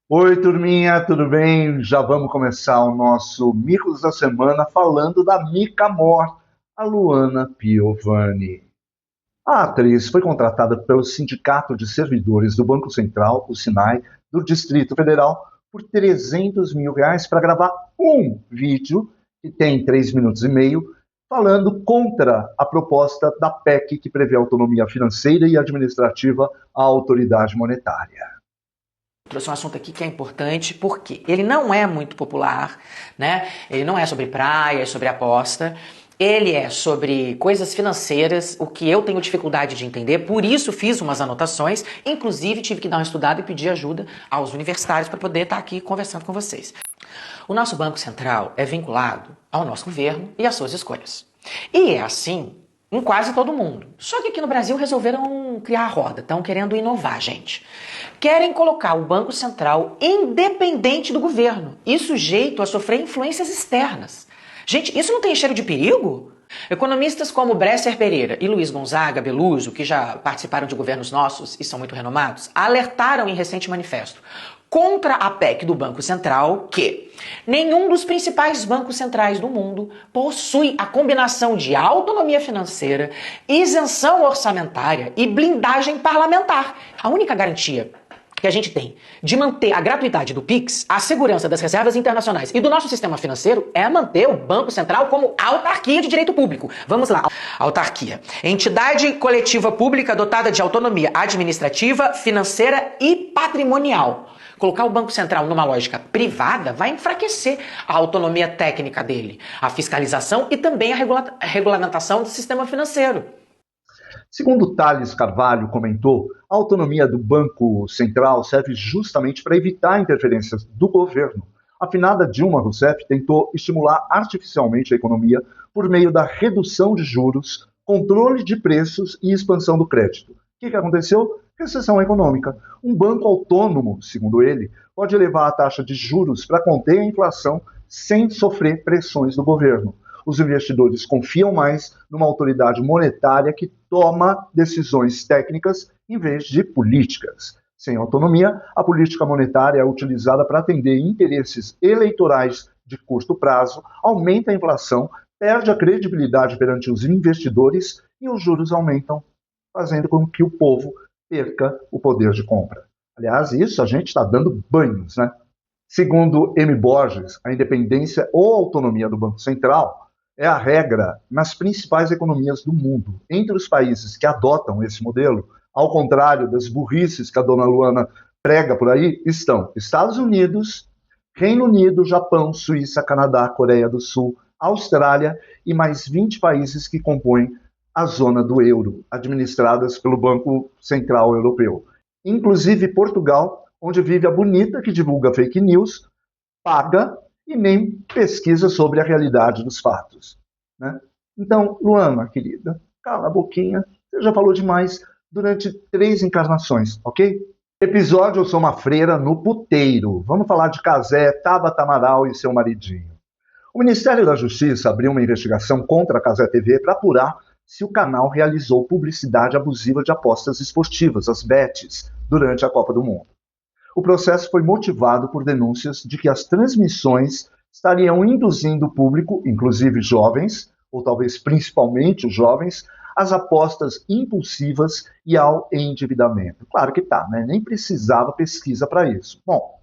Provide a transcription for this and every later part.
Oi, turminha, tudo bem? Já vamos começar o nosso Micos da Semana falando da Mica Mor, a Luana Piovani. A atriz foi contratada pelo Sindicato de Servidores do Banco Central, o SINAI, do Distrito Federal, por R$ 300 mil para gravar um vídeo, que tem 3 minutos e meio, falando contra a proposta da PEC que prevê autonomia financeira e administrativa à autoridade monetária. Trouxe um assunto aqui que é importante porque ele não é muito popular, né? Ele não é sobre praia, é sobre aposta. Ele é sobre coisas financeiras, o que eu tenho dificuldade de entender, por isso fiz umas anotações, inclusive tive que dar uma estudada e pedir ajuda aos universitários para poder estar aqui conversando com vocês. O nosso Banco Central é vinculado ao nosso governo e às suas escolhas. E é assim em quase todo mundo. Só que aqui no Brasil resolveram criar a roda, estão querendo inovar, gente. Querem colocar o Banco Central independente do governo e sujeito a sofrer influências externas. Gente, isso não tem cheiro de perigo? Economistas como Bresser Pereira e Luiz Gonzaga Beluso, que já participaram de governos nossos e são muito renomados, alertaram em recente manifesto contra a PEC do Banco Central que nenhum dos principais bancos centrais do mundo possui a combinação de autonomia financeira, isenção orçamentária e blindagem parlamentar. A única garantia que a gente tem de manter a gratuidade do PIX, a segurança das reservas internacionais e do nosso sistema financeiro é manter o Banco Central como autarquia de direito público. Vamos lá. Autarquia. Entidade coletiva pública dotada de autonomia administrativa, financeira e patrimonial. Colocar o Banco Central numa lógica privada vai enfraquecer a autonomia técnica dele, a fiscalização e também a regulamentação do sistema financeiro. Segundo Thales Carvalho comentou, a autonomia do Banco Central serve justamente para evitar interferências do governo. A finada Dilma Rousseff tentou estimular artificialmente a economia por meio da redução de juros, controle de preços e expansão do crédito. O que aconteceu? Recessão econômica. Um banco autônomo, segundo ele, pode elevar a taxa de juros para conter a inflação sem sofrer pressões do governo. Os investidores confiam mais numa autoridade monetária que toma decisões técnicas em vez de políticas. Sem autonomia, a política monetária é utilizada para atender interesses eleitorais de curto prazo, aumenta a inflação, perde a credibilidade perante os investidores e os juros aumentam, fazendo com que o povo perca o poder de compra. Aliás, isso a gente está dando banhos, né? Segundo M. Borges, a independência ou autonomia do Banco Central é a regra nas principais economias do mundo. Entre os países que adotam esse modelo, ao contrário das burrices que a dona Luana prega por aí, estão Estados Unidos, Reino Unido, Japão, Suíça, Canadá, Coreia do Sul, Austrália e mais 20 países que compõem a zona do euro, administradas pelo Banco Central Europeu. Inclusive Portugal, onde vive a bonita que divulga fake news, paga e nem pesquisa sobre a realidade dos fatos. Né? Então, Luana, querida, cala a boquinha, você já falou demais durante 3 encarnações, ok? Episódio Eu Sou uma Freira no Puteiro. Vamos falar de Cazé, Tabata Amaral e seu maridinho. O Ministério da Justiça abriu uma investigação contra a Cazé TV para apurar se o canal realizou publicidade abusiva de apostas esportivas, as bets, durante a Copa do Mundo. O processo foi motivado por denúncias de que as transmissões estariam induzindo o público, inclusive jovens, ou talvez principalmente os jovens, às apostas impulsivas e ao endividamento. Claro que tá, né? Nem precisava pesquisa para isso. Bom,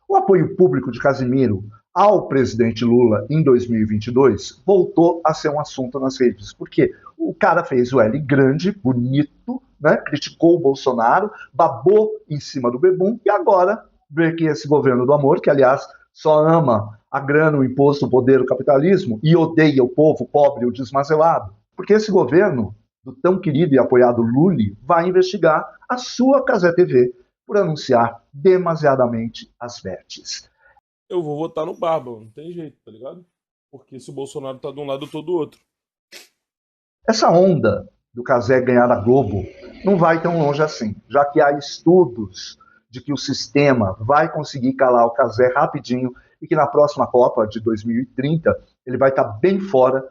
o apoio público de Casimiro ao presidente Lula em 2022 voltou a ser um assunto nas redes, porque o cara fez o L grande, bonito, né? Criticou o Bolsonaro, babou em cima do bebum e agora vê que esse governo do amor, que aliás só ama a grana, o imposto, o poder, o capitalismo e odeia o povo pobre, o desmazelado, porque esse governo do tão querido e apoiado Lully vai investigar a sua Cazé TV por anunciar demasiadamente as bets. Eu vou votar no Barba, não tem jeito, tá ligado? Porque se o Bolsonaro tá de um lado, eu tô do outro. Essa onda do Cazé ganhar a Globo não vai tão longe assim, já que há estudos de que o sistema vai conseguir calar o Cazé rapidinho e que na próxima Copa de 2030 ele vai estar bem fora,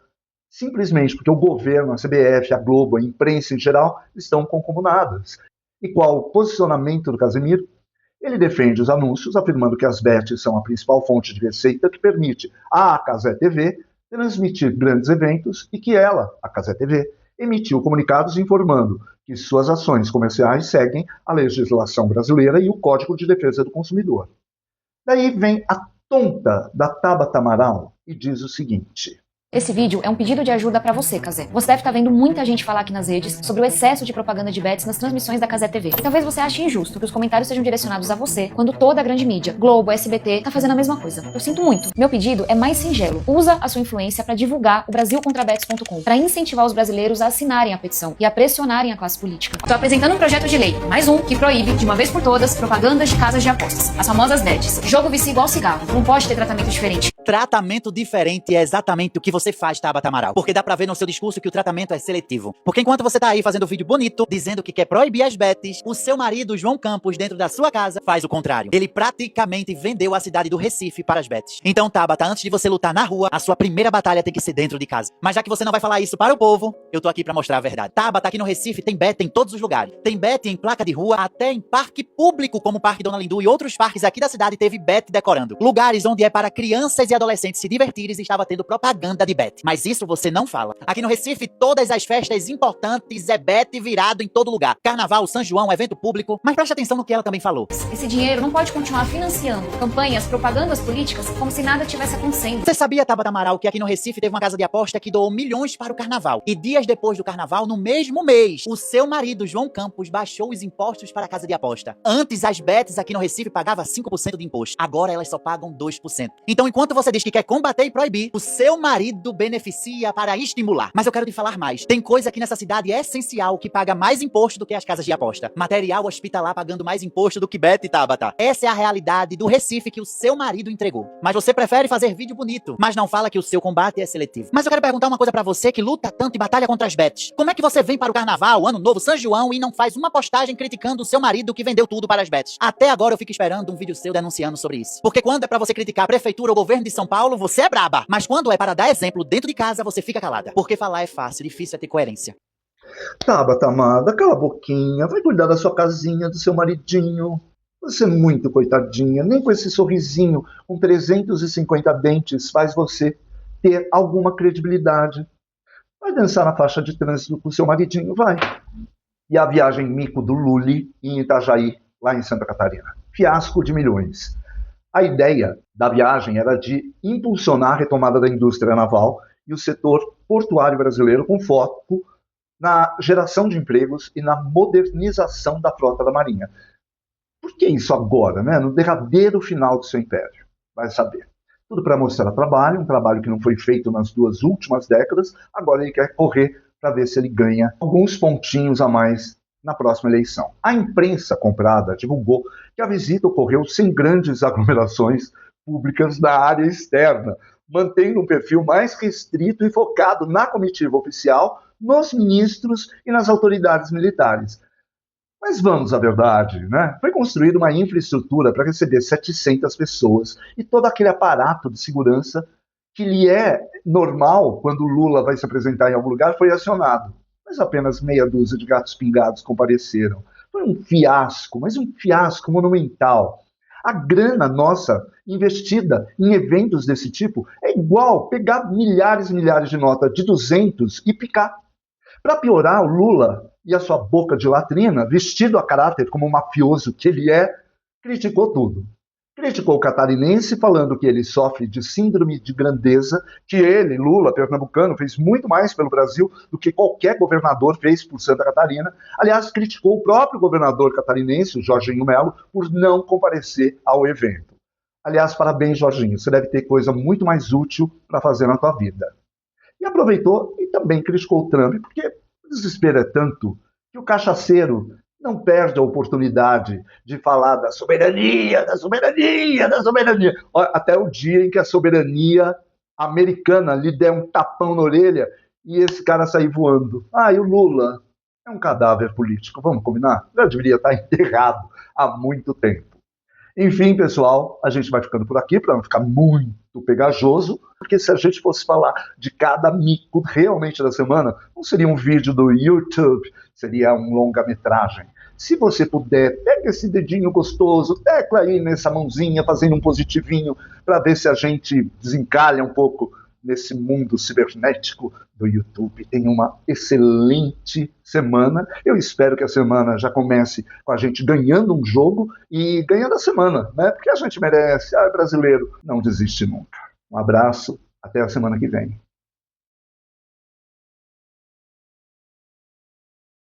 simplesmente porque o governo, a CBF, a Globo, a imprensa em geral estão concomunadas. E qual o posicionamento do Casemiro? Ele defende os anúncios, afirmando que as bets são a principal fonte de receita que permite à Cazé TV transmitir grandes eventos e que ela, a Cazé TV, emitiu comunicados informando que suas ações comerciais seguem a legislação brasileira e o Código de Defesa do Consumidor. Daí vem a tonta da Tabata Amaral e diz o seguinte: esse vídeo é um pedido de ajuda pra você, Cazé. Você deve estar vendo muita gente falar aqui nas redes sobre o excesso de propaganda de bets nas transmissões da Cazé TV. Talvez você ache injusto que os comentários sejam direcionados a você, quando toda a grande mídia, Globo, SBT, tá fazendo a mesma coisa. Eu sinto muito. Meu pedido é mais singelo. Usa a sua influência pra divulgar o brasilcontrabets.com, pra incentivar os brasileiros a assinarem a petição e a pressionarem a classe política. Tô apresentando um projeto de lei, mais um, que proíbe, de uma vez por todas, propagandas de casas de apostas. As famosas bets. Jogo vicia igual cigarro. Não pode ter tratamento diferente. Tratamento diferente é exatamente o que você faz, Tabata Amaral. Porque dá pra ver no seu discurso que o tratamento é seletivo. Porque enquanto você tá aí fazendo vídeo bonito, dizendo que quer proibir as bets, o seu marido, João Campos, dentro da sua casa, faz o contrário. Ele praticamente vendeu a cidade do Recife para as bets. Então, Tabata, antes de você lutar na rua, a sua primeira batalha tem que ser dentro de casa. Mas já que você não vai falar isso para o povo, eu tô aqui pra mostrar a verdade. Tabata, aqui no Recife, tem bet em todos os lugares. Tem bet em placa de rua, até em parque público, como o Parque Dona Lindu e outros parques aqui da cidade, teve bet decorando. Lugares onde é para crianças e adolescentes se divertirem e estava tendo propaganda de bet. Mas isso você não fala. Aqui no Recife, todas as festas importantes é bet virado em todo lugar. Carnaval, São João, evento público. Mas preste atenção no que ela também falou. Esse dinheiro não pode continuar financiando campanhas, propagandas políticas como se nada tivesse acontecendo. Você sabia, Tabata Amaral, que aqui no Recife teve uma casa de aposta que doou milhões para o carnaval? E dias depois do carnaval, no mesmo mês, o seu marido, João Campos, baixou os impostos para a casa de aposta. Antes, as bets aqui no Recife pagavam 5% de imposto. Agora, elas só pagam 2%. Então, enquanto você diz que quer combater e proibir, o seu marido beneficia para estimular. Mas eu quero te falar mais. Tem coisa aqui nessa cidade essencial que paga mais imposto do que as casas de aposta. Material hospitalar pagando mais imposto do que bet, Tabata. Essa é a realidade do Recife que o seu marido entregou. Mas você prefere fazer vídeo bonito, mas não fala que o seu combate é seletivo. Mas eu quero perguntar uma coisa pra você que luta tanto e batalha contra as bets. Como é que você vem para o Carnaval, Ano Novo, São João e não faz uma postagem criticando o seu marido que vendeu tudo para as bets? Até agora eu fico esperando um vídeo seu denunciando sobre isso. Porque quando é pra você criticar a prefeitura ou o governo de São Paulo, você é braba. Mas quando é para dar exemplo dentro de casa, você fica calada. Porque falar é fácil, difícil é ter coerência. Tabata amada, cala a boquinha, vai cuidar da sua casinha, do seu maridinho. Você é muito coitadinha, nem com esse sorrisinho com 350 dentes faz você ter alguma credibilidade. Vai dançar na faixa de trânsito com o seu maridinho, vai. E a viagem mico do Lully em Itajaí, lá em Santa Catarina. Fiasco de milhões. A ideia da viagem era de impulsionar a retomada da indústria naval e o setor portuário brasileiro com foco na geração de empregos e na modernização da frota da Marinha. Por que isso agora, né? No derradeiro final do seu império? Vai saber. Tudo para mostrar trabalho, um trabalho que não foi feito nas 2 últimas décadas, agora ele quer correr para ver se ele ganha alguns pontinhos a mais na próxima eleição. A imprensa comprada divulgou que a visita ocorreu sem grandes aglomerações públicas na área externa, mantendo um perfil mais restrito e focado na comitiva oficial, nos ministros e nas autoridades militares. Mas vamos à verdade, né? Foi construída uma infraestrutura para receber 700 pessoas e todo aquele aparato de segurança que lhe é normal quando o Lula vai se apresentar em algum lugar foi acionado. Mas apenas meia dúzia de gatos pingados compareceram. Foi um fiasco, mas um fiasco monumental. A grana nossa investida em eventos desse tipo é igual pegar milhares e milhares de notas de 200 e picar. Para piorar, o Lula e a sua boca de latrina, vestido a caráter como um mafioso que ele é, criticou tudo. Criticou o catarinense, falando que ele sofre de síndrome de grandeza, que ele, Lula, pernambucano, fez muito mais pelo Brasil do que qualquer governador fez por Santa Catarina. Aliás, criticou o próprio governador catarinense, o Jorginho Melo, por não comparecer ao evento. Aliás, parabéns, Jorginho, você deve ter coisa muito mais útil para fazer na tua vida. E aproveitou e também criticou o Trump, porque o desespero é tanto que o cachaceiro não perde a oportunidade de falar da soberania, da soberania, da soberania. Até o dia em que a soberania americana lhe der um tapão na orelha e esse cara sair voando. Ah, e o Lula é um cadáver político, vamos combinar? Já deveria estar enterrado há muito tempo. Enfim, pessoal, a gente vai ficando por aqui para não ficar muito pegajoso, porque se a gente fosse falar de cada mico realmente da semana, não seria um vídeo do YouTube, seria um longa-metragem. Se você puder, pega esse dedinho gostoso, tecla aí nessa mãozinha, fazendo um positivinho, para ver se a gente desencalha um pouco nesse mundo cibernético do YouTube. Tenha uma excelente semana. Eu espero que a semana já comece com a gente ganhando um jogo e ganhando a semana, né? Porque a gente merece. Brasileiro, não desiste nunca. Um abraço, até a semana que vem.